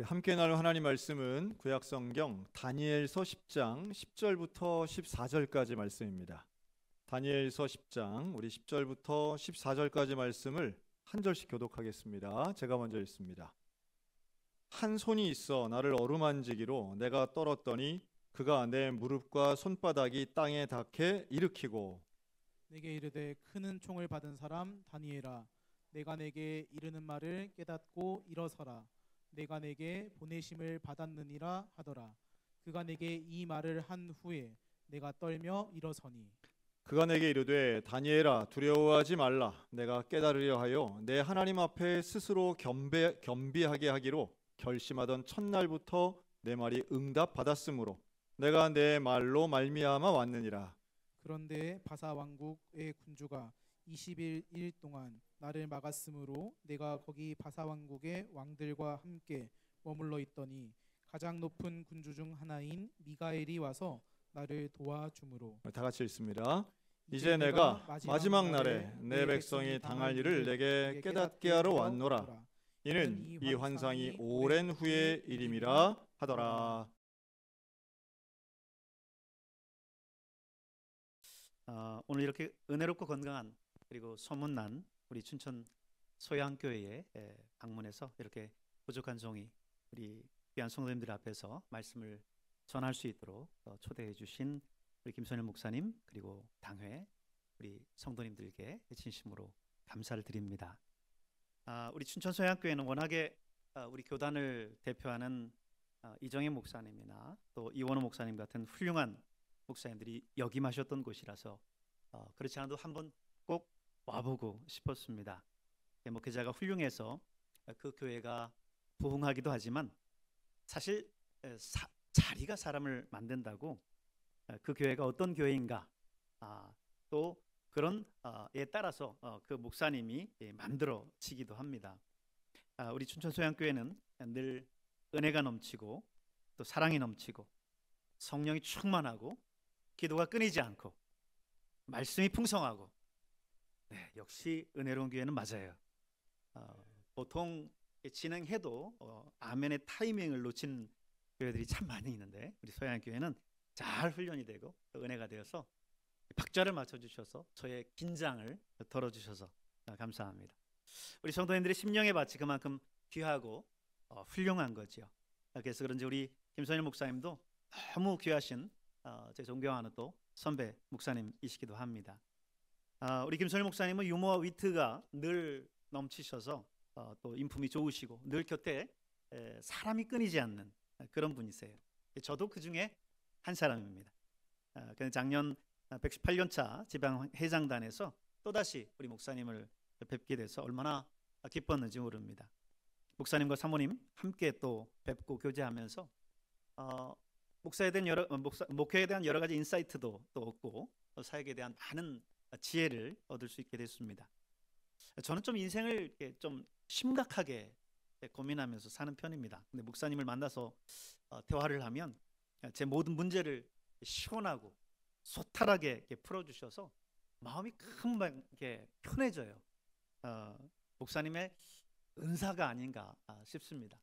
우리 함께 나눌 하나님 말씀은 구약성경 다니엘서 10장 10절부터 14절까지 말씀입니다. 다니엘서 10장 우리 10절부터 14절까지 말씀을 한 절씩 교독하겠습니다. 제가 먼저 읽습니다. 한 손이 있어 나를 어루만지기로 내가 떨었더니 그가 내 무릎과 손바닥이 땅에 닿게 일으키고 내게 이르되 크는 총을 받은 사람 다니엘아, 내가 내게 이르는 말을 깨닫고 일어서라. 내가 내게 보내심을 받았느니라 하더라. 그가 내게 이 말을 한 후에 내가 떨며 일어서니 그가 내게 이르되 다니엘아 두려워하지 말라. 내가 깨달으려 하여 내 하나님 앞에 스스로 겸비하게 하기로 결심하던 첫날부터 내 말이 응답받았으므로 내가 내 말로 말미암아 왔느니라. 그런데 바사 왕국의 군주가 21일 동안 나를 막았으므로 내가 거기 바사 왕국의 왕들과 함께 머물러 있더니 가장 높은 군주 중 하나인 미가엘이 와서 나를 도와주므로. 다 같이 읽습니다. 이제 내가 마지막 날에 내 백성이 당할 일을 내게 깨닫게 하러 왔노라. 이는 이 환상이 오랜 후의 일임이라 하더라. 오늘 이렇게 은혜롭고 건강한 그리고 소문난 우리 춘천 소양교회에 방문해서 이렇게 부족한 종이 우리 귀한 성도님들 앞에서 말씀을 전할 수 있도록 초대해 주신 우리 김선일 목사님 그리고 당회 우리 성도님들께 진심으로 감사를 드립니다. 우리 춘천 소양교회는 워낙에 우리 교단을 대표하는 이정혜 목사님이나 또 이원호 목사님 같은 훌륭한 목사님들이 역임하셨던 곳이라서 그렇지 않아도 한번 꼭 와보고 싶었습니다. 목회자가 훌륭해서 그 교회가 부흥하기도 하지만 사실 자리가 사람을 만든다고 그 교회가 어떤 교회인가 또 그런 에 따라서 그 목사님이 만들어지기도 합니다. 우리 춘천소양교회는 늘 은혜가 넘치고 또 사랑이 넘치고 성령이 충만하고 기도가 끊이지 않고 말씀이 풍성하고 역시 은혜로운 교회는 맞아요. 보통 진행해도 아멘의 타이밍을 놓친 교회들이 참 많이 있는데 우리 소양교회는 잘 훈련이 되고 은혜가 되어서 박자를 맞춰주셔서 저의 긴장을 덜어주셔서 감사합니다. 우리 성도님들의 심령의 밭이 그만큼 귀하고 훌륭한 거죠. 그래서 그런지 우리 김선일 목사님도 너무 귀하신 제 존경하는 또 선배 목사님이시기도 합니다. 우리 김선일 목사님은 유머와 위트가 늘 넘치셔서 또 인품이 좋으시고 늘 곁에 사람이 끊이지 않는 그런 분이세요. 저도 그 중에 한 사람입니다. 작년 118년차 지방회장단에서 또다시 우리 목사님을 뵙게 돼서 얼마나 기뻤는지 모릅니다. 목사님과 사모님 함께 또 뵙고 교제하면서 목회에 대한 여러 가지 인사이트도 또 얻고 사역에 대한 많은 지혜를 얻을 수 있게 됐습니다. 저는 좀 인생을 이렇게 좀 심각하게 고민하면서 사는 편입니다. 근데 목사님을 만나서 대화를 하면 제 모든 문제를 시원하고 소탈하게 이렇게 풀어주셔서 마음이 금방 이렇게 편해져요. 목사님의 은사가 아닌가 싶습니다.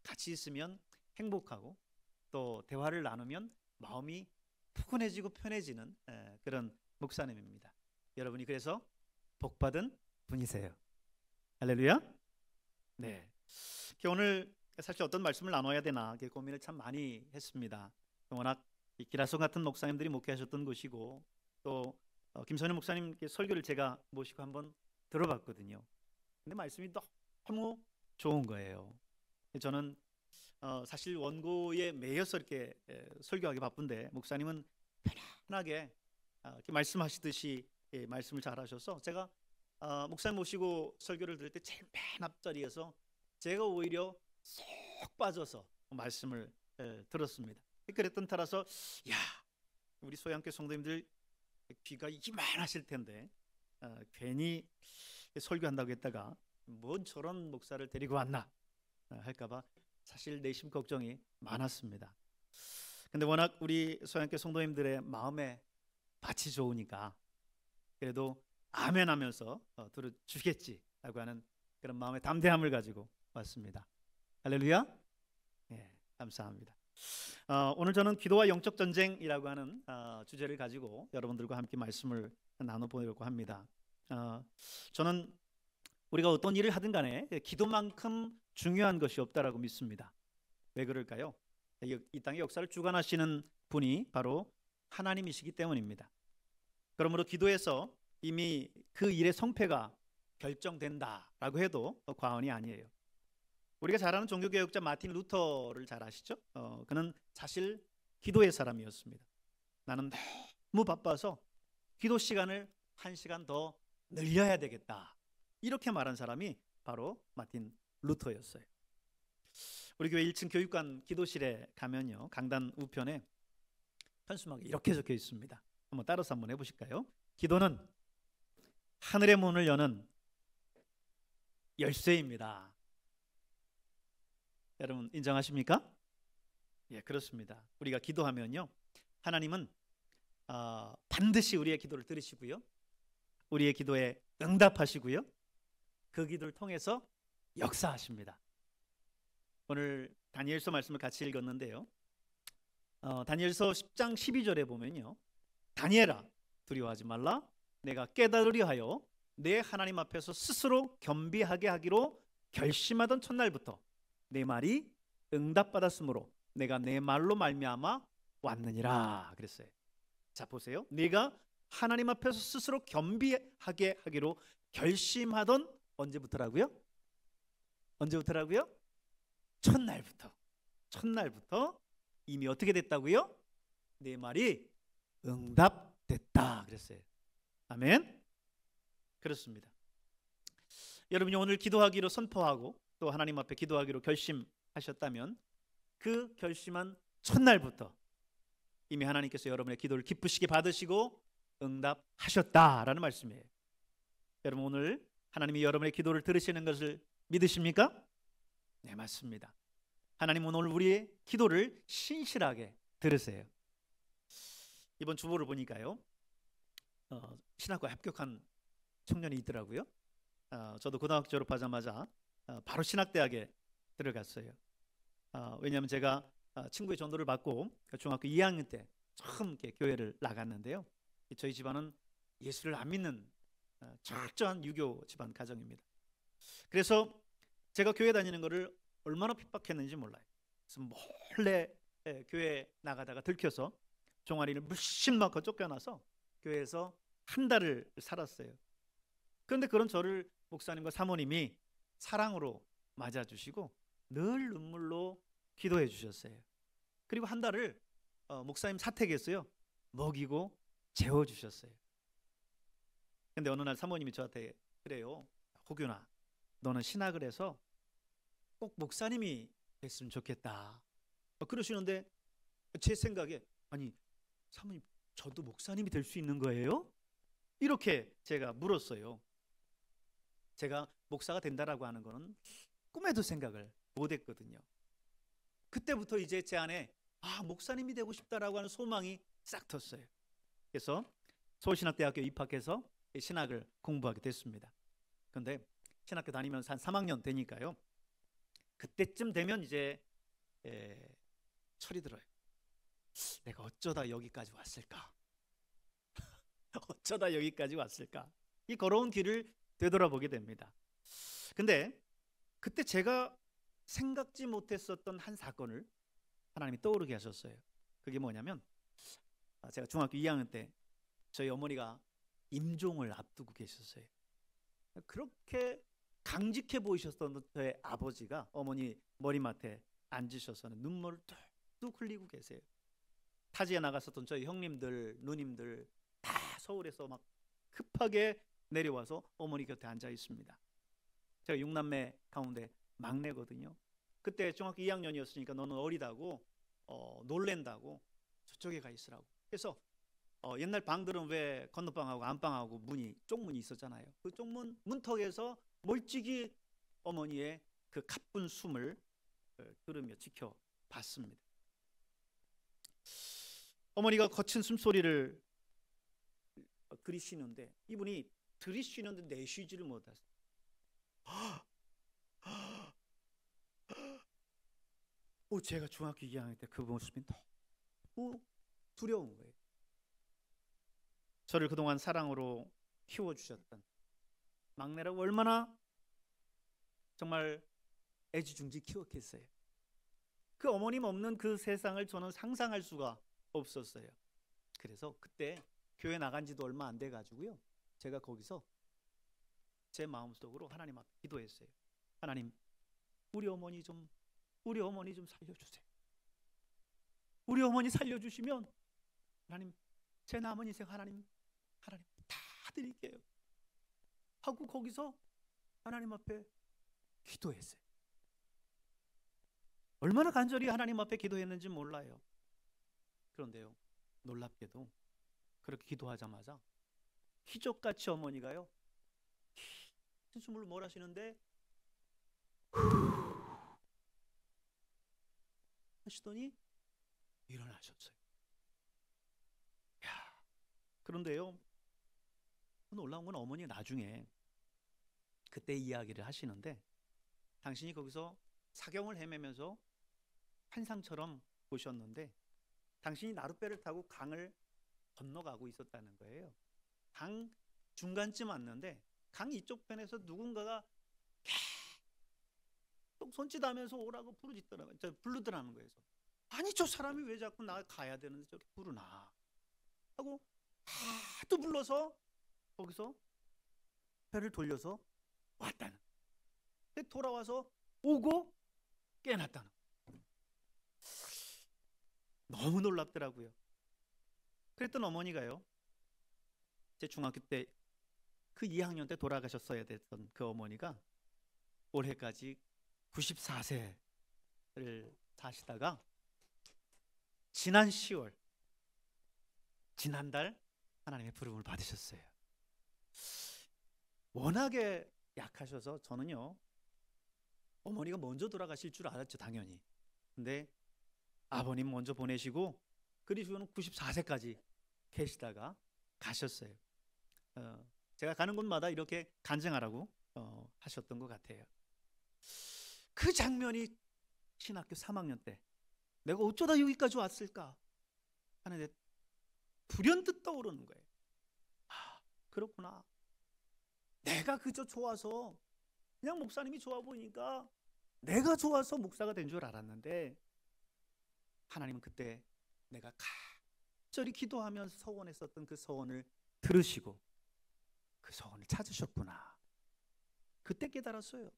같이 있으면 행복하고 또 대화를 나누면 마음이 푸근해지고 편해지는 그런 목사님입니다. 여러분이 그래서 복받은 분이세요. 할렐루야. 네. 오늘 사실 어떤 말씀을 나눠야 되나 고민을 참 많이 했습니다. 워낙 기라성 같은 목사님들이 목회하셨던 곳이고 또 김선일 목사님 설교를 제가 모시고 한번 들어봤거든요. 근데 말씀이 너무 좋은 거예요. 저는 사실 원고에 매여서 이렇게 설교하기 바쁜데 목사님은 편안하게 이렇게 말씀하시듯이 말씀을 잘하셔서 제가 목사님 모시고 설교를 들을 때 제일 맨 앞자리에서 제가 오히려 쏙 빠져서 말씀을 들었습니다. 그랬던 따라서 야, 우리 소양교회 성도님들 귀가 이만하실 텐데 괜히 설교한다고 했다가 뭔 저런 목사를 데리고 왔나 할까봐 사실 내심 걱정이 많았습니다. 근데 워낙 우리 소양교회 성도님들의 마음에 밭이 좋으니까 그래도 아멘 하면서 들어주겠지라고 하는 그런 마음의 담대함을 가지고 왔습니다. 할렐루야. 감사합니다. 오늘 저는 기도와 영적 전쟁이라고 하는 주제를 가지고 여러분들과 함께 말씀을 나눠보려고 합니다. 저는 우리가 어떤 일을 하든 간에 기도만큼 중요한 것이 없다라고 믿습니다. 왜 그럴까요? 이 땅의 역사를 주관하시는 분이 바로 하나님이시기 때문입니다. 그러므로 기도에서 이미 그 일의 성패가 결정된다라고 해도 과언이 아니에요. 우리가 잘 아는 종교개혁자 마틴 루터를 잘 아시죠? 그는 사실 기도의 사람이었습니다. 나는 너무 바빠서 기도 시간을 1시간 더 늘려야 되겠다, 이렇게 말한 사람이 바로 마틴 루터였어요. 우리 교회 1층 교육관 기도실에 가면요, 강단 우편에 현수막에 이렇게 적혀 있습니다. 한번 따라서 한번 해보실까요? 기도는 하늘의 문을 여는 열쇠입니다. 여러분 인정하십니까? 예, 그렇습니다. 우리가 기도하면요, 하나님은 반드시 우리의 기도를 들으시고요, 우리의 기도에 응답하시고요, 그 기도를 통해서 역사하십니다. 오늘 다니엘서 말씀을 같이 읽었는데요, 다니엘서 10장 12절에 보면요, 다니엘아 두려워하지 말라, 내가 깨달으려 하여 내 하나님 앞에서 스스로 겸비하게 하기로 결심하던 첫날부터 내 말이 응답받았으므로 내가 내 말로 말미암아 왔느니라 그랬어요. 자 보세요, 내가 하나님 앞에서 스스로 겸비하게 하기로 결심하던 언제부터라고요? 언제부터라고요? 첫날부터 이미 어떻게 됐다고요? 내 말이 응답됐다 그랬어요. 아멘. 그렇습니다. 여러분이 오늘 기도하기로 선포하고 또 하나님 앞에 기도하기로 결심하셨다면 그 결심한 첫날부터 이미 하나님께서 여러분의 기도를 기쁘시게 받으시고 응답하셨다라는 말씀이에요. 여러분 오늘 하나님이 여러분의 기도를 들으시는 것을 믿으십니까? 네, 맞습니다. 하나님은 오늘 우리의 기도를 신실하게 들으세요. 이번 주보를 보니까요, 신학과 합격한 청년이 있더라고요. 저도 고등학교 졸업하자마자 바로 신학대학에 들어갔어요. 왜냐하면 제가 친구의 전도를 받고 중학교 2학년 때 처음 이렇게 교회를 나갔는데요, 저희 집안은 예수를 안 믿는 철저한 유교 집안 가정입니다. 그래서 제가 교회 다니는 것을 얼마나 핍박했는지 몰라요. 그래서 몰래 교회 나가다가 들켜서 종아리를 물씬 맞고 쫓겨나서 교회에서 한 달을 살았어요. 그런데 그런 저를 목사님과 사모님이 사랑으로 맞아주시고 늘 눈물로 기도해 주셨어요. 그리고 한 달을 목사님 사택에서요 먹이고 재워주셨어요. 근데 어느 날 사모님이 저한테 그래요, 호균아 너는 신학을 해서 꼭 목사님이 됐으면 좋겠다 그러시는데, 제 생각에 아니 사모님 저도 목사님이 될 수 있는 거예요? 이렇게 제가 물었어요. 제가 목사가 된다라고 하는 거는 꿈에도 생각을 못했거든요. 그때부터 이제 제 안에 목사님이 되고 싶다라고 하는 소망이 싹 텄어요. 그래서 서울신학대학교 입학해서 신학을 공부하게 됐습니다. 그런데 신학교 다니면서 한 3학년 되니까요, 그때쯤 되면 이제 철이 들어요. 내가 어쩌다 여기까지 왔을까? 어쩌다 여기까지 왔을까? 이 걸어온 길을 되돌아보게 됩니다. 근데 그때 제가 생각지 못했었던 한 사건을 하나님이 떠오르게 하셨어요. 그게 뭐냐면, 제가 중학교 2학년 때 저희 어머니가 임종을 앞두고 계셨어요. 그렇게 강직해 보이셨던 저의 아버지가 어머니 머리맡에 앉으셔서 눈물을 뚝뚝 흘리고 계세요. 타지에 나갔었던 저희 형님들, 누님들 다 서울에서 막 급하게 내려와서 어머니 곁에 앉아 있습니다. 제가 6남매 가운데 막내거든요. 그때 중학교 2학년이었으니까 너는 어리다고 놀랜다고 저쪽에 가 있으라고. 그래서 옛날 방들은 왜 건너방하고 안방하고 쪽문이 있었잖아요. 그 쪽문 문턱에서 멀찍이 어머니의 그 가쁜 숨을 들으며 지켜봤습니다. 어머니가 거친 숨소리를 들이쉬는데 이분이 들이쉬는데 내쉬지를 못하세요. 제가 중학교 2학년 때 그 모습이 너무 두려운 거예요. 저를 그동안 사랑으로 키워주셨던 막내라고 얼마나 정말 애지중지 키웠겠어요. 그 어머님 없는 그 세상을 저는 상상할 수가 없었어요. 그래서 그때 교회 나간 지도 얼마 안 돼 가지고요, 제가 거기서 제 마음속으로 하나님 앞에 기도했어요. 하나님, 우리 어머니 좀 살려주세요. 우리 어머니 살려주시면 하나님, 제 남은 인생 하나님 다 드릴게요 하고 거기서 하나님 앞에 기도했어요. 얼마나 간절히 하나님 앞에 기도했는지 몰라요. 그런데요, 놀랍게도 그렇게 기도하자마자 기적같이 어머니가요, 숨을 몰아쉬는데 하시더니 일어나셨어요. 그런데요, 놀라운 건 어머니 나중에 그때 이야기를 하시는데, 당신이 거기서 사경을 헤매면서 환상처럼 보셨는데 당신이 나룻배를 타고 강을 건너가고 있었다는 거예요. 강 중간쯤 왔는데 강 이쪽 편에서 누군가가 계속 손짓하면서 오라고 부르더라는 거예요. 아니, 저 사람이 왜 자꾸 나 가야 되는데 저렇게 부르나 하고 하도 불러서 거기서 배를 돌려서 왔다는. 근데 돌아와서 오고 깨났다는. 너무 놀랍더라고요. 그랬던 어머니가요, 제 중학교 때 그 2학년 때 돌아가셨어야 됐던 그 어머니가 올해까지 94세를 사시다가 지난 10월, 지난달 하나님의 부름을 받으셨어요. 워낙에 약하셔서 저는요, 어머니가 먼저 돌아가실 줄 알았죠, 당연히. 근데 아버님 먼저 보내시고 그리고는 94세까지 계시다가 가셨어요. 제가 가는 곳마다 이렇게 간증하라고 하셨던 것 같아요. 그 장면이 신학교 3학년 때 내가 어쩌다 여기까지 왔을까 하는데 불현듯 떠오르는 거예요. 그렇구나. 내가 그저 좋아서, 그냥 목사님이 좋아 보이니까 내가 좋아서 목사가 된 줄 알았는데 하나님은 그때 내가 간절히 기도하면서 서원했었던 그 서원을 들으시고 그 서원을 찾으셨구나. 그때 깨달았어요.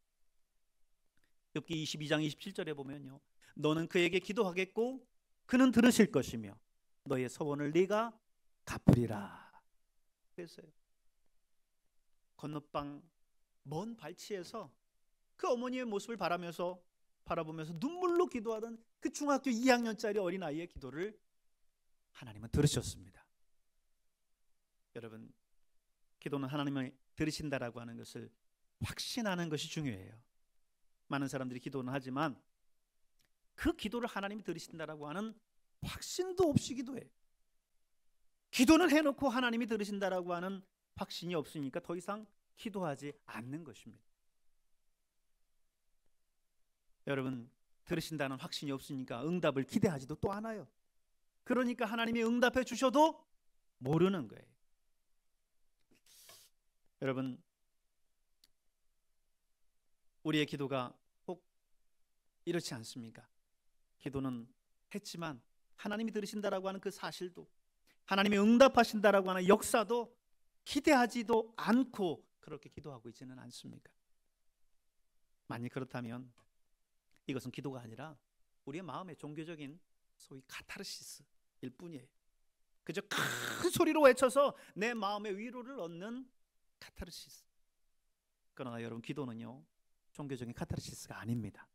욥기 22장 27절에 보면요, 너는 그에게 기도하겠고 그는 들으실 것이며 너의 서원을 네가 갚으리라 그랬어요. 건너방 먼 발치에서 그 어머니의 모습을 바라보면서 눈물로 기도하던 그 중학교 2학년짜리 어린아이의 기도를 하나님은 들으셨습니다. 여러분, 기도는 하나님을 들으신다라고 하는 것을 확신하는 것이 중요해요. 많은 사람들이 기도는 하지만 그 기도를 하나님이 들으신다라고 하는 확신도 없이 기도해요. 기도는 해놓고 하나님이 들으신다라고 하는 확신이 없으니까 더 이상 기도하지 않는 것입니다. 여러분, 들으신다는 확신이 없으니까 응답을 기대하지도 또 않아요. 그러니까 하나님이 응답해 주셔도 모르는 거예요. 여러분, 우리의 기도가 꼭 이렇지 않습니까? 기도는 했지만 하나님이 들으신다라고 하는 그 사실도, 하나님이 응답하신다라고 하는 역사도 기대하지도 않고 그렇게 기도하고 있지는 않습니까? 만약 그렇다면 이것은 기도가 아니라 우리의 마음의 종교적인 소위 카타르시스일 뿐이에요. 그저 큰 소리로 외쳐서 내 마음의 위로를 얻는 카타르시스. 그러나 여러분, 기도는요, 종교적인 카타르시스가 아닙니다.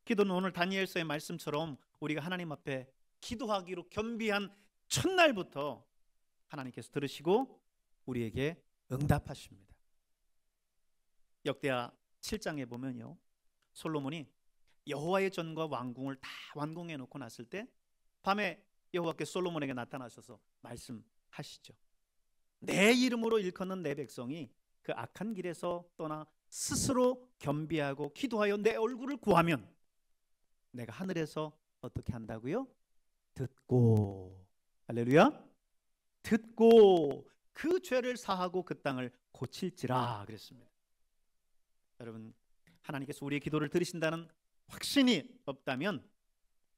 기도는 오늘 다니엘서의 말씀처럼 우리가 하나님 앞에 기도하기로 겸비한 첫날부터 하나님께서 들으시고 우리에게 응답하십니다. 역대하 7장에 보면요, 솔로몬이 여호와의 전과 왕궁을 다 완공해 놓고 났을 때 밤에 여호와께서 솔로몬에게 나타나셔서 말씀하시죠. 내 이름으로 일컫는 내 백성이 그 악한 길에서 떠나 스스로 겸비하고 기도하여 내 얼굴을 구하면 내가 하늘에서 어떻게 한다고요? 듣고, 할렐루야, 듣고 그 죄를 사하고 그 땅을 고칠지라 그랬습니다. 여러분, 하나님께서 우리의 기도를 들으신다는 확신이 없다면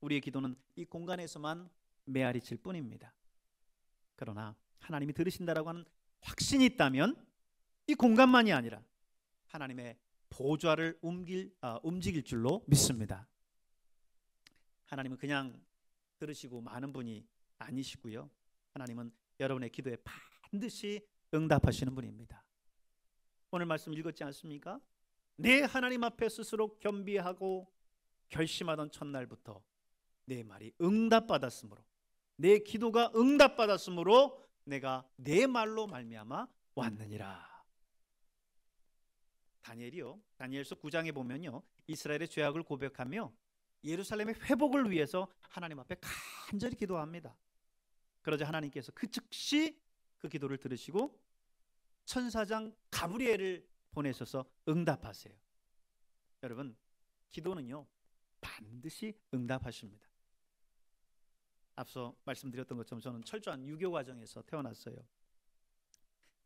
우리의 기도는 이 공간에서만 메아리칠 뿐입니다. 그러나 하나님이 들으신다라고 하는 확신이 있다면 이 공간만이 아니라 하나님의 보좌를 움직일 줄로 믿습니다. 하나님은 그냥 들으시고 마는 분이 아니시고요. 하나님은 여러분의 기도에 반드시 응답하시는 분입니다. 오늘 말씀 읽었지 않습니까? 내 하나님 앞에 스스로 겸비하고 결심하던 첫날부터 내 말이 응답받았으므로, 내 기도가 응답받았으므로 내가 내 말로 말미암아 왔느니라. 다니엘이요, 다니엘서 9장에 보면요, 이스라엘의 죄악을 고백하며 예루살렘의 회복을 위해서 하나님 앞에 간절히 기도합니다. 그러자 하나님께서 그 즉시 그 기도를 들으시고 천사장 가브리엘을 보내셔서 응답하세요. 여러분, 기도는요 반드시 응답하십니다. 앞서 말씀드렸던 것처럼 저는 철저한 유교 과정에서 태어났어요.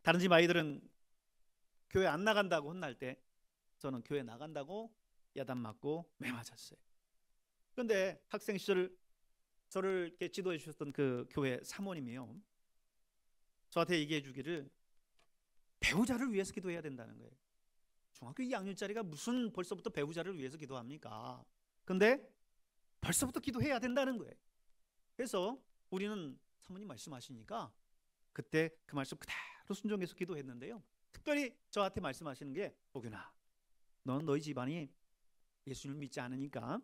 다른 집 아이들은 교회 안 나간다고 혼날 때 저는 교회 나간다고 야단 맞고 매 맞았어요. 그런데 학생 시절 저를 이렇게 지도해 주셨던 그 교회 사모님이요, 저한테 얘기해 주기를 배우자를 위해서 기도해야 된다는 거예요. 중학교 2학년짜리가 무슨 벌써부터 배우자를 위해서 기도합니까? 근데 벌써부터 기도해야 된다는 거예요. 그래서 우리는 사모님 말씀하시니까 그때 그 말씀 그대로 순종해서 기도했는데요, 특별히 저한테 말씀하시는 게, 보균아, 너는 너희 집안이 예수님을 믿지 않으니까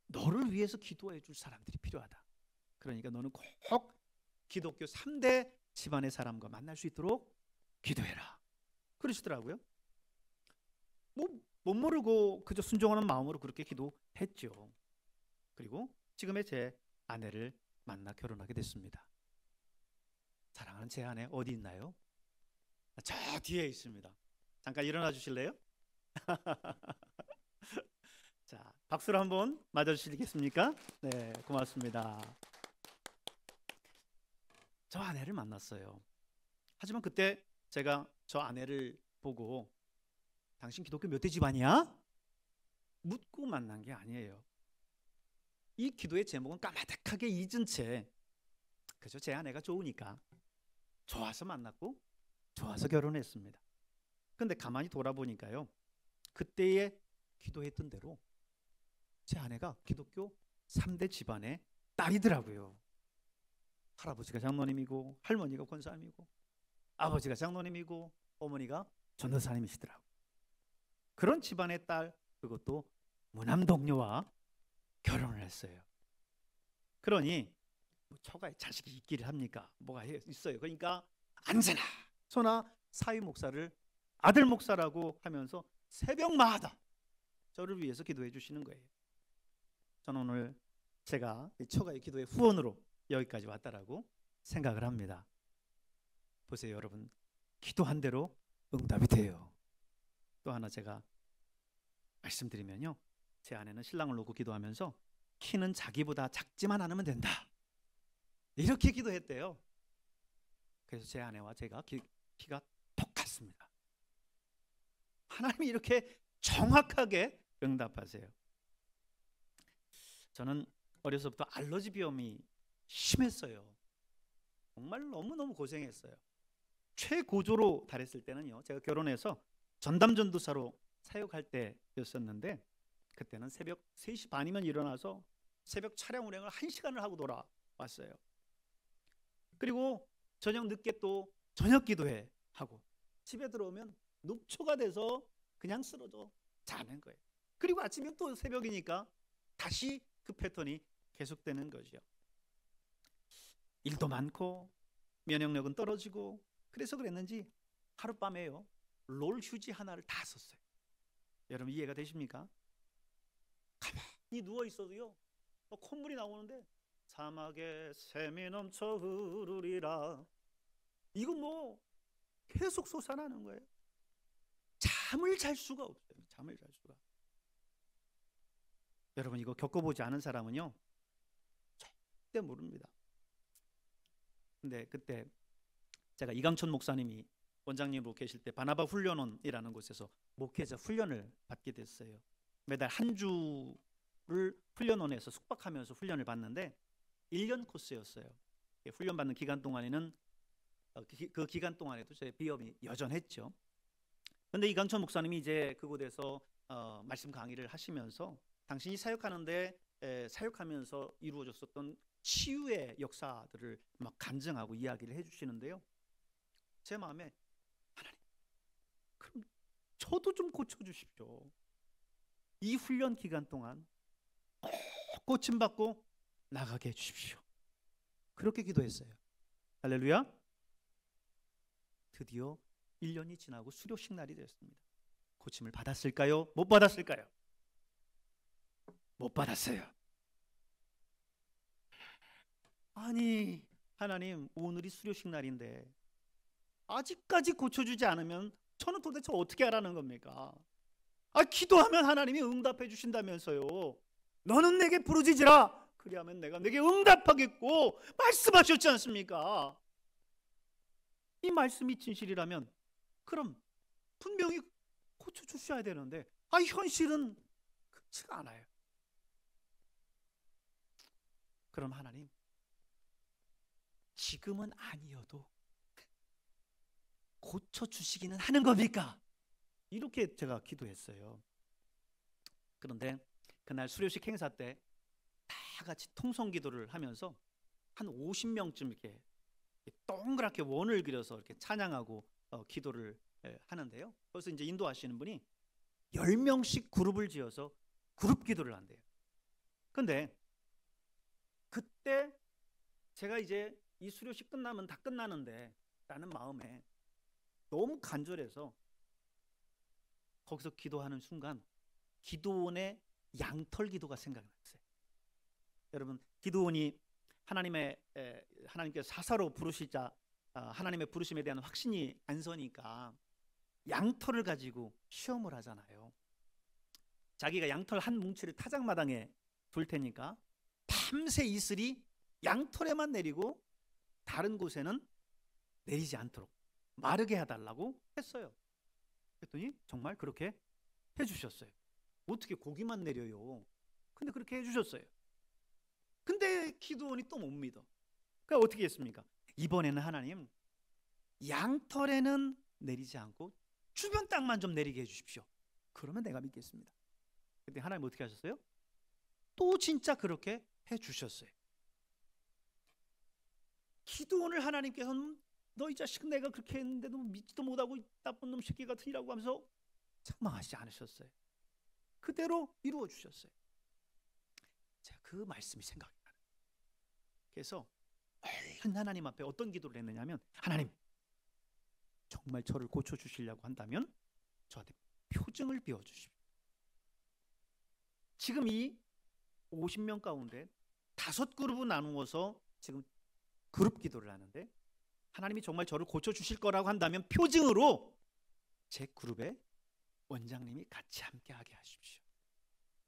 너를 위해서 기도해 줄 사람들이 필요하다. 그러니까 너는 꼭 기독교 3대 집안의 사람과 만날 수 있도록 기도해라. 그러시더라고요. 못 모르고 그저 순종하는 마음으로 그렇게 기도했죠. 그리고 지금의 제 아내를 만나 결혼하게 됐습니다. 사랑하는 제 아내 어디 있나요? 저 뒤에 있습니다. 잠깐 일어나 주실래요? 자, 박수로 한번 맞아주시겠습니까? 네, 고맙습니다. 저 아내를 만났어요. 하지만 그때 제가 저 아내를 보고 당신 기독교 몇 대 집안이야? 묻고 만난 게 아니에요. 이 기도의 제목은 까마득하게 잊은 채 그저 제 아내가 좋으니까 좋아서 만났고 좋아서 결혼했습니다. 근데 가만히 돌아보니까요, 그때의 기도했던 대로 제 아내가 기독교 3대 집안의 딸이더라고요. 할아버지가 장로님이고 할머니가 권사님이고 아버지가 장로님이고 어머니가 전도사님이시더라고요. 그런 집안의 딸, 그것도 무남동녀와 결혼을 했어요. 그러니 처가에 자식이 있기를 합니까? 뭐가 있어요. 그러니까 언제나 소나 사위 목사를 아들 목사라고 하면서 새벽마다 저를 위해서 기도해 주시는 거예요. 저는 오늘 제가 처가의 기도의 후원으로 여기까지 왔다라고 생각을 합니다. 보세요, 여러분, 기도한 대로 응답이 돼요. 또 하나 제가 말씀드리면요, 제 아내는 신랑을 놓고 기도하면서 키는 자기보다 작지만 않으면 된다, 이렇게 기도했대요. 그래서 제 아내와 제가 키가 똑같습니다. 하나님이 이렇게 정확하게 응답하세요. 저는 어려서부터 알러지 비염이 심했어요. 정말 너무너무 고생했어요. 최고조로 달했을 때는요, 제가 결혼해서 전담전도사로 사역할 때였었는데 그때는 새벽 3시 반이면 일어나서 새벽 차량 운행을 1시간을 하고 돌아왔어요. 그리고 저녁 늦게 또 저녁 기도회 하고 집에 들어오면 녹초가 돼서 그냥 쓰러져 자는 거예요. 그리고 아침에 또 새벽이니까 다시 그 패턴이 계속되는 거죠. 일도 많고 면역력은 떨어지고, 그래서 그랬는지 하룻밤에요 롤 휴지 하나를 다 썼어요. 여러분 이해가 되십니까? 가만히 누워 있어도요 콧물이 나오는데 사막에 샘이 넘쳐 흐르리라, 이거 뭐 계속 솟아나는 거예요. 잠을 잘 수가 없어요. 잠을 잘 수가. 여러분 이거 겪어보지 않은 사람은요 절대 모릅니다. 근데 그때 제가 이강천 목사님이 원장님으로 계실 때 바나바 훈련원이라는 곳에서 목회자 훈련을 받게 됐어요. 매달 한 주를 훈련원에서 숙박하면서 훈련을 받는데 1년 코스였어요. 훈련 받는 기간 동안에는 그 기간 동안에도 제 비염이 여전했죠. 그런데 이강천 목사님이 이제 그곳에서 말씀 강의를 하시면서 당신이 사역하는데 사역하면서 이루어졌었던 치유의 역사들을 막 간증하고 이야기를 해주시는데요. 제 마음에 하나님, 그럼 저도 좀 고쳐주십시오. 이 훈련 기간 동안 꼭 고침받고 나가게 해주십시오. 그렇게 기도했어요. 할렐루야. 드디어 1년이 지나고 수료식 날이 되었습니다. 고침을 받았을까요? 못 받았을까요? 못 받았어요. 아니 하나님, 오늘이 수료식 날인데 아직까지 고쳐주지 않으면 저는 도대체 어떻게 하라는 겁니까? 기도하면 하나님이 응답해 주신다면서요. 너는 내게 부르짖으라, 그리하면 내가 내게 응답하겠고 말씀하셨지 않습니까? 이 말씀이 진실이라면 그럼 분명히 고쳐주셔야 되는데 현실은 그렇지가 않아요. 그럼 하나님, 지금은 아니어도 고쳐주시기는 하는 겁니까? 이렇게 제가 기도했어요. 그런데 그날 수료식 행사 때 다 같이 통성기도를 하면서 한 50명쯤 이렇게 동그랗게 원을 그려서 이렇게 찬양하고 기도를 하는데요. 그래서 이제 인도하시는 분이 10명씩 그룹을 지어서 그룹 기도를 한대요. 근데 그때 제가 이제 이 수료식 끝나면 다 끝나는데 라는 마음에 너무 간절해서 거기서 기도하는 순간 기도원의 양털 기도가 생각났어요. 여러분, 기도원이 하나님께서 사사로 부르시자 하나님의 부르심에 대한 확신이 안 서니까 양털을 가지고 시험을 하잖아요. 자기가 양털 한 뭉치를 타작마당에 둘 테니까 밤새 이슬이 양털에만 내리고 다른 곳에는 내리지 않도록 마르게 해달라고 했어요. 그랬더니 정말 그렇게 해주셨어요. 어떻게 고기만 내려요? 근데 그렇게 해주셨어요. 근데 기도원이 또 못 믿어. 그러니까 어떻게 했습니까? 이번에는 하나님, 양털에는 내리지 않고 주변 땅만 좀 내리게 해주십시오. 그러면 내가 믿겠습니다. 그때 하나님 어떻게 하셨어요? 또 진짜 그렇게 해주셨어요. 기도원을 하나님께서는 너 이 자식 내가 그렇게 했는데도 믿지도 못하고 나쁜 놈 새끼 같으니라고 하면서 책망하지 않으셨어요. 그대로 이루어 주셨어요. 제가 그 말씀이 생각이 나요. 그래서 얼른 하나님 앞에 어떤 기도를 했느냐면, 하나님, 정말 저를 고쳐주시려고 한다면 저한테 표징을 비워주십시오. 지금 이 50명 가운데 5그룹을 나누어서 지금 그룹 기도를 하는데, 하나님이 정말 저를 고쳐주실 거라고 한다면 표징으로 제 그룹에 원장님이 같이 함께하게 하십시오.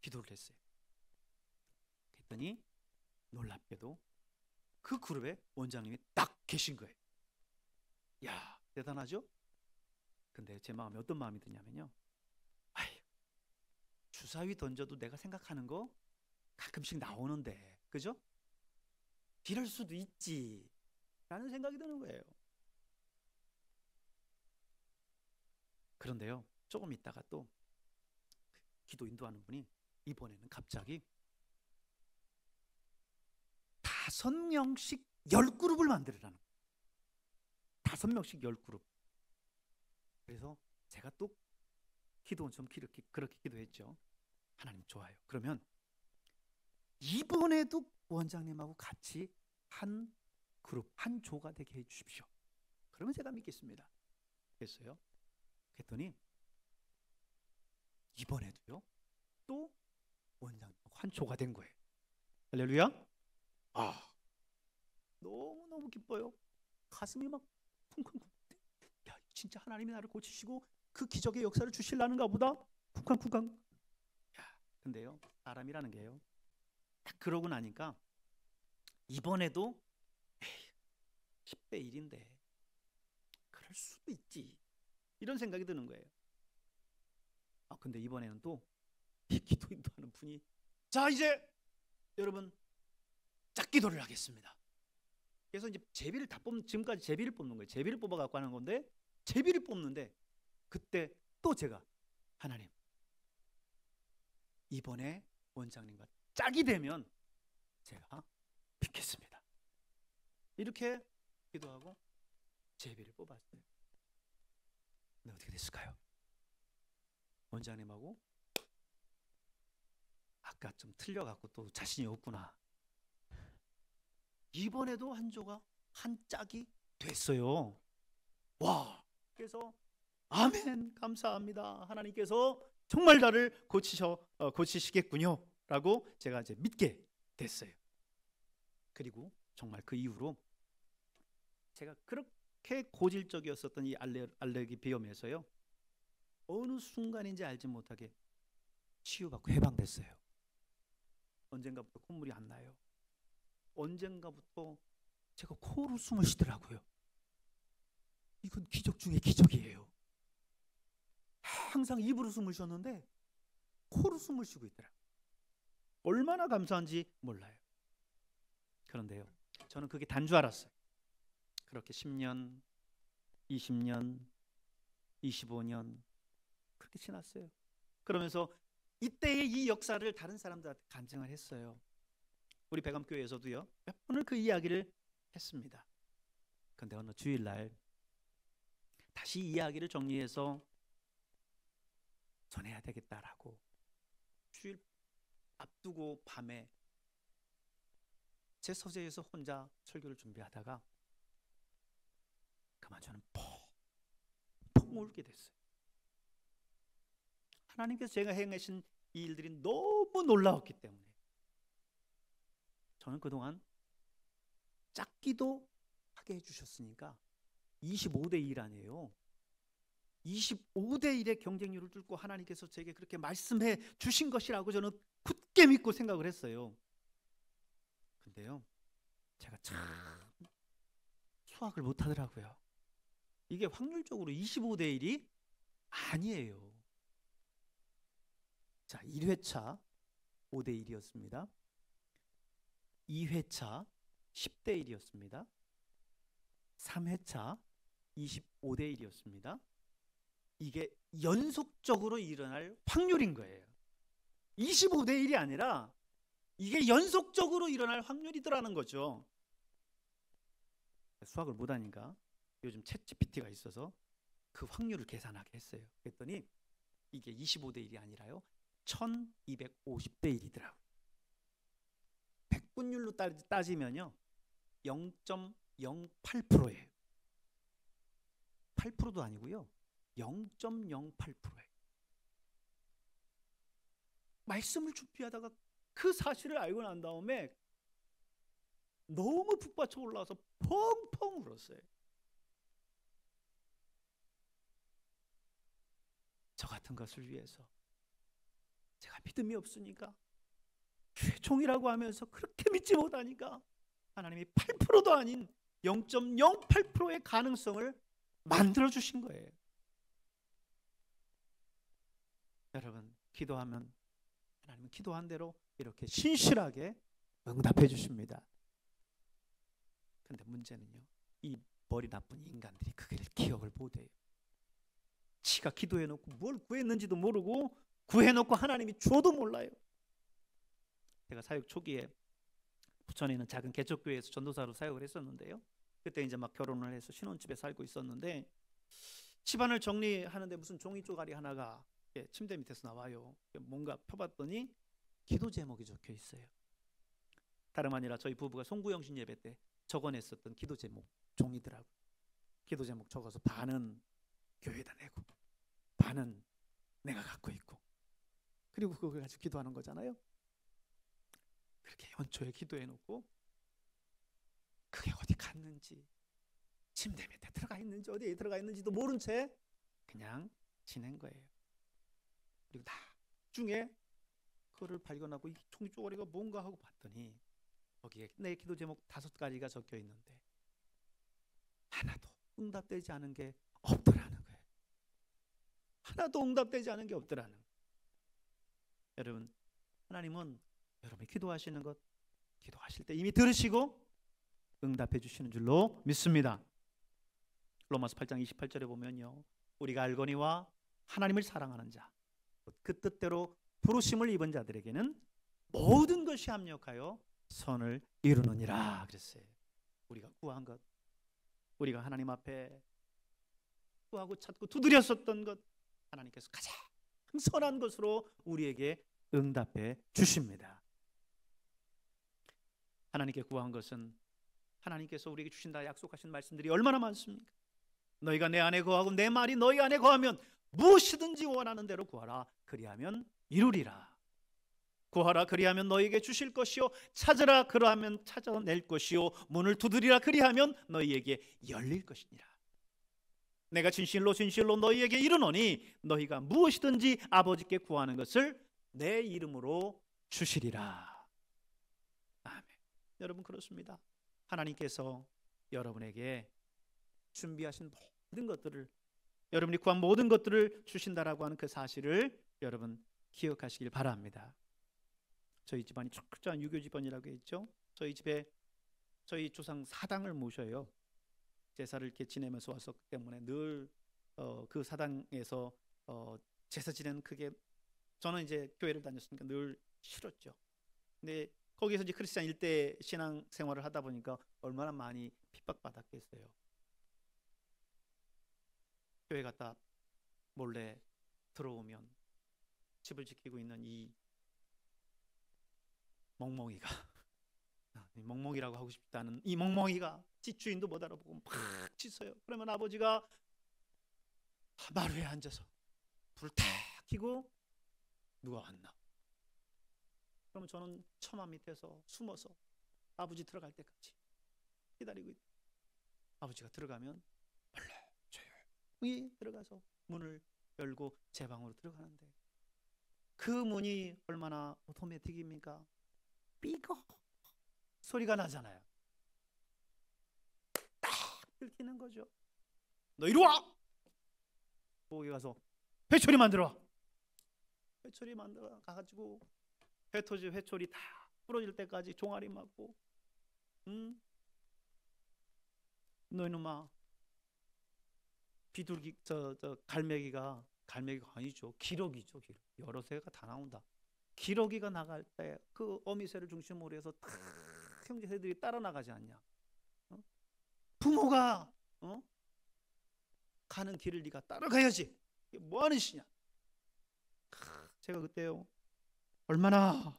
기도를 했어요. 그랬더니 놀랍게도 그 그룹에 원장님이 딱 계신 거예요. 야, 대단하죠? 근데 제 마음에 어떤 마음이 드냐면요, 주사위 던져도 내가 생각하는 거 가끔씩 나오는데, 그죠? 이럴 수도 있지 라는 생각이 드는 거예요. 그런데요, 조금 있다가 또 기도 인도하는 분이 이번에는 갑자기 5명씩 10그룹을 만들으라는 거예요. 5명씩 10그룹. 그래서 제가 또 기도원 좀 그렇게 기도했죠. 하나님, 좋아요. 그러면 이번에도 원장님하고 같이 한 그룹, 한 조가 되게 해주십시오. 그러면 제가 믿겠습니다. 그랬어요. 그랬더니 이번에도요, 또 원장님하고 한 조가 된 거예요. 할렐루야. 너무너무 기뻐요. 가슴이 막 쿵쿵쿵. 야, 진짜 하나님이 나를 고치시고 그 기적의 역사를 주실라는가 보다. 쿵쾅쿵쾅. 야, 근데요, 사람이라는 게요, 딱 그러고 나니까 이번에도 에이, 10대 1인데 그럴 수도 있지, 이런 생각이 드는 거예요. 근데 이번에는 또 이 기도 인도하는 분이, 자 이제 여러분 짝기도를 하겠습니다. 그래서 이제 제비를 다 뽑는, 지금까지 제비를 뽑는 거예요. 제비를 뽑아 갖고 하는 건데, 제비를 뽑는데 그때 또 제가, 하나님 이번에 원장님과 짝이 되면 제가 믿겠습니다, 이렇게 기도하고 제비를 뽑았어요. 근데 어떻게 됐을까요? 원장님하고 아까 좀 틀려갖고 또 자신이 없구나. 이번에도 한조가 한 짝이 됐어요. 와! 그래서 아멘, 감사합니다, 하나님께서 정말 나를 고치시겠군요 라고 제가 이제 믿게 됐어요. 그리고 정말 그 이후로 제가 그렇게 고질적이었었던 이 알레르기 비염에서요, 어느 순간인지 알지 못하게 치유받고 해방됐어요. 언젠가부터 콧물이 안 나요. 언젠가부터 제가 코로 숨을 쉬더라고요. 이건 기적 중에 기적이에요. 항상 입으로 숨을 쉬었는데 코로 숨을 쉬고 있더라고요. 얼마나 감사한지 몰라요. 그런데요, 저는 그게 단 줄 알았어요. 그렇게 10년, 20년, 25년 그렇게 지났어요. 그러면서 이때의 이 역사를 다른 사람들한테 간증을 했어요. 우리 배감교회에서도요, 몇 번을 그 이야기를 했습니다. 그런데 어느 주일날 다시 이야기를 정리해서 전해야 되겠다라고 주일 앞두고 밤에 제 서재에서 혼자 설교를 준비하다가 그만 저는 펑 울게 됐어요. 하나님께서 제가 행하신 이 일들이 너무 놀라웠기 때문에. 저는 그동안 짝기도 하게 해주셨으니까 25대 1 아니에요. 25대 1의 경쟁률을 뚫고 하나님께서 제게 그렇게 말씀해 주신 것이라고 저는 굳게 믿고 생각을 했어요. 근데요, 제가 참 수학을 못하더라고요. 이게 확률적으로 25대 1이 아니에요. 자, 1회차 5대 1이었습니다. 2회차 10대 1이었습니다. 3회차 25대 1이었습니다. 이게 연속적으로 일어날 확률인 거예요. 25대 1이 아니라 이게 연속적으로 일어날 확률이더라는 거죠. 수학을 못하니까 요즘 챗GPT가 있어서 그 확률을 계산하게 했어요. 그랬더니 이게 25대 1이 아니라요, 1250대 1이더라고요. 백분율로 따지면요 0.08%예요. 8%도 아니고요, 0.08%예요. 말씀을 준비하다가 그 사실을 알고 난 다음에 너무 북받쳐 올라와서 펑펑 울었어요. 저 같은 것을 위해서 제가 믿음이 없으니까, 종이라고 하면서 그렇게 믿지 못하니까 하나님이 8%도 아닌 0.08%의 가능성을 만들어 주신 거예요. 여러분, 기도하면 하나님은 기도한 대로 이렇게 신실하게 응답해 주십니다. 그런데 문제는요, 이 머리 나쁜 인간들이 그걸 기억을 못해요. 지가 기도해놓고 뭘 구했는지도 모르고, 구해놓고 하나님이 줘도 몰라요. 제가 사역 초기에 부천에 있는 작은 개척교회에서 전도사로 사역을 했었는데요, 그때 이제 막 결혼을 해서 신혼집에 살고 있었는데, 집안을 정리하는데 무슨 종이 쪼가리 하나가 침대 밑에서 나와요. 뭔가 펴봤더니 기도 제목이 적혀 있어요. 다름 아니라 저희 부부가 송구영신 예배 때 적어냈었던 기도 제목 종이더라고요. 기도 제목 적어서 반은 교회에다 내고 반은 내가 갖고 있고, 그리고 그걸 가지고 기도하는 거잖아요. 그렇게 연초에 기도해놓고 그게 어디 갔는지, 침대 밑에 들어가 있는지 어디에 들어가 있는지도 모른 채 그냥 지낸 거예요. 그리고 나중에 그거를 발견하고 이 종이쪼가리가 뭔가 하고 봤더니 거기에 내 기도 제목 5가지가 적혀 있는데 하나도 응답되지 않은 게 없더라는 거예요. 하나도 응답되지 않은 게 없더라는 거예요. 여러분, 하나님은 여러분이 기도하시는 것, 기도하실 때 이미 들으시고 응답해 주시는 줄로 믿습니다. 로마서 8장 28절에 보면요, 우리가 알거니와 하나님을 사랑하는 자, 그 뜻대로 부르심을 입은 자들에게는 모든 것이 합력하여 선을 이루느니라 그랬어요. 우리가 구한 것, 우리가 하나님 앞에 구하고 찾고 두드렸었던 것, 하나님께서 가장 선한 것으로 우리에게 응답해 주십니다. 하나님께 구한 것은 하나님께서 우리에게 주신다 약속하신 말씀들이 얼마나 많습니까? 너희가 내 안에 거하고 내 말이 너희 안에 거하면 무엇이든지 원하는 대로 구하라. 그리하면 이루리라. 구하라 그리하면 너희에게 주실 것이요, 찾으라 그러하면 찾아낼 것이요, 문을 두드리라 그리하면 너희에게 열릴 것이니라. 내가 진실로 진실로 너희에게 이르노니 너희가 무엇이든지 아버지께 구하는 것을 내 이름으로 주시리라. 아멘. 여러분, 그렇습니다. 하나님께서 여러분에게 준비하신 모든 것들을, 여러분이 구한 모든 것들을 주신다라고 하는 그 사실을 여러분 기억하시길 바랍니다. 저희 집안이 철저한 유교 집안이라고 했죠. 저희 집에 저희 조상 사당을 모셔요. 제사를 이렇게 지내면서 왔었기 때문에 늘 그 사당에서 제사 지내는, 그게 저는 이제 교회를 다녔으니까 늘 싫었죠. 근데 거기서 이제 크리스찬 일대 신앙 생활을 하다 보니까 얼마나 많이 핍박받았겠어요. 교회 갔다 몰래 들어오면 집을 지키고 있는 이 멍멍이가 멍멍이라고 하고 싶다는 이 멍멍이가 집주인도 못 알아보고 막 짖어요. 그러면 아버지가 마루에 앉아서 불을 탁 켜고 누가 왔나? 그러면 저는 처마 밑에서 숨어서 아버지 들어갈 때까지 기다리고 있다. 아버지가 들어가면 원래 조용히 들어가서 문을 열고 제 방으로 들어가는데, 그 문이 얼마나 오토매틱입니까? 삐걱 소리가 나잖아요. 딱 들키는 거죠. 너 이리 와! 거기 가서 회초리 만들어 와. 회초리 만들어 가가지고 회초리 다 부러질 때까지 종아리 맞고, 너 이놈아, 비둘기 갈매기가 아니죠. 기러기죠. 여러 새가 다 나온다. 기러기가 나갈 때 그 어미새를 중심으로 해서 다 형제새들이 따라 나가지 않냐? 부모가 가는 길을 네가 따라가야지. 이게 뭐 하는 짓이냐? 제가 그때요 얼마나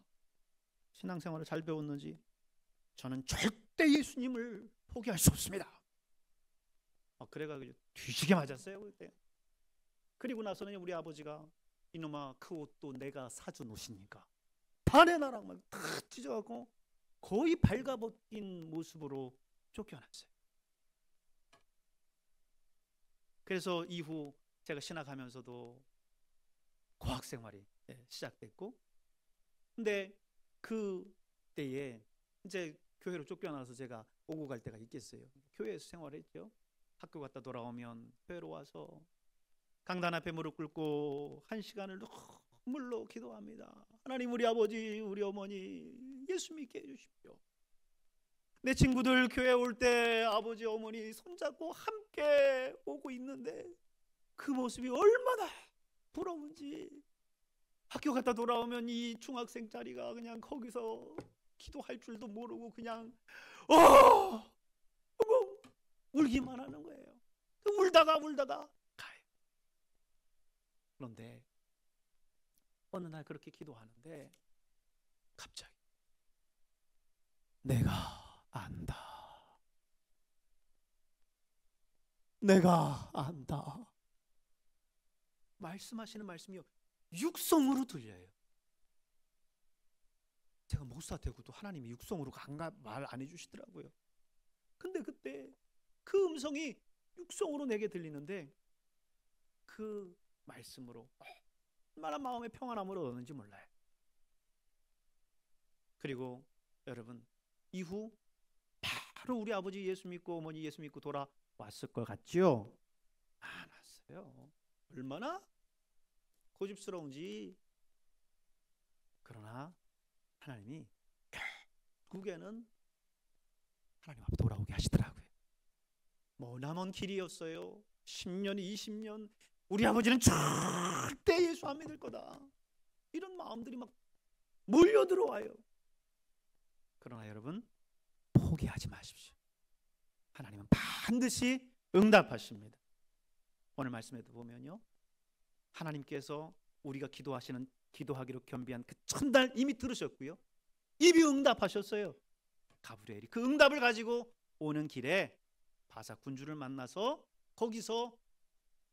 신앙생활을 잘 배웠는지, 저는 절대 예수님을 포기할 수 없습니다. 그래가지고 뒤지게 맞았어요 그때. 그리고 나서는 우리 아버지가 이놈아, 그 옷도 내가 사준 옷이니까 반의 나랑만 다 찢어갖고 거의 발가벗긴 모습으로 쫓겨났어요. 그래서 이후 제가 신학하면서도 고학생활이 시작됐고, 근데 그 때에 이제 교회로 쫓겨나서 제가 오고 갈 때가 있겠어요. 교회에서 생활했죠. 학교 갔다 돌아오면 교회로 와서 강단 앞에 무릎 꿇고 1시간을 눈물로 기도합니다. 하나님, 우리 아버지 우리 어머니 예수 믿게 해주십시오. 내 친구들 교회 올 때 아버지 어머니 손잡고 함께 오고 있는데 그 모습이 얼마나 부러운지, 학교 갔다 돌아오면 이 중학생 자리가 그냥 거기서 기도할 줄도 모르고 그냥 울기만 하는 거예요. 울다가 가요. 그런데 어느 날 그렇게 기도하는데 갑자기 내가 안다. 말씀하시는 말씀이 육성으로 들려요. 제가 목사 되고도 하나님이 육성으로 말 안 해주시더라고요. 근데 그때 그 음성이 육성으로 내게 들리는데 그 말씀으로 얼마나 마음의 평안함을 얻는지 몰라요. 그리고 여러분 이후 바로 우리 아버지 예수 믿고 어머니 예수 믿고 돌아왔을 것 같죠? 안 왔어요. 얼마나 고집스러운지. 그러나 하나님이 결국에는 하나님 앞에 돌아오게 하시더라고요. 머나먼 길이었어요. 10년, 20년 우리 아버지는 절대 예수 안 믿을 거다, 이런 마음들이 막 몰려 들어와요. 그러나 여러분 포기하지 마십시오. 하나님은 반드시 응답하십니다. 오늘 말씀에도 보면요, 하나님께서 우리가 기도하기로 겸비한 그 첫날 이미 들으셨고요, 이미 응답하셨어요. 가브리엘이 그 응답을 가지고 오는 길에 바사 군주를 만나서 거기서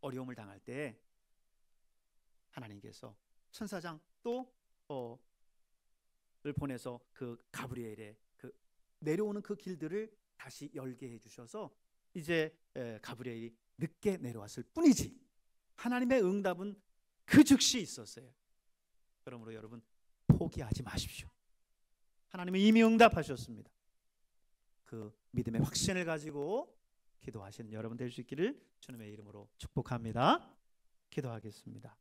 어려움을 당할 때 하나님께서 천사장 를 보내서 그 가브리엘의 그 내려오는 그 길들을 다시 열게 해주셔서 이제 가브리엘이 늦게 내려왔을 뿐이지 하나님의 응답은 그 즉시 있었어요. 그러므로 여러분 포기하지 마십시오. 하나님은 이미 응답하셨습니다. 그 믿음의 확신을 가지고 기도하시는 여러분 될 수 있기를 주님의 이름으로 축복합니다. 기도하겠습니다.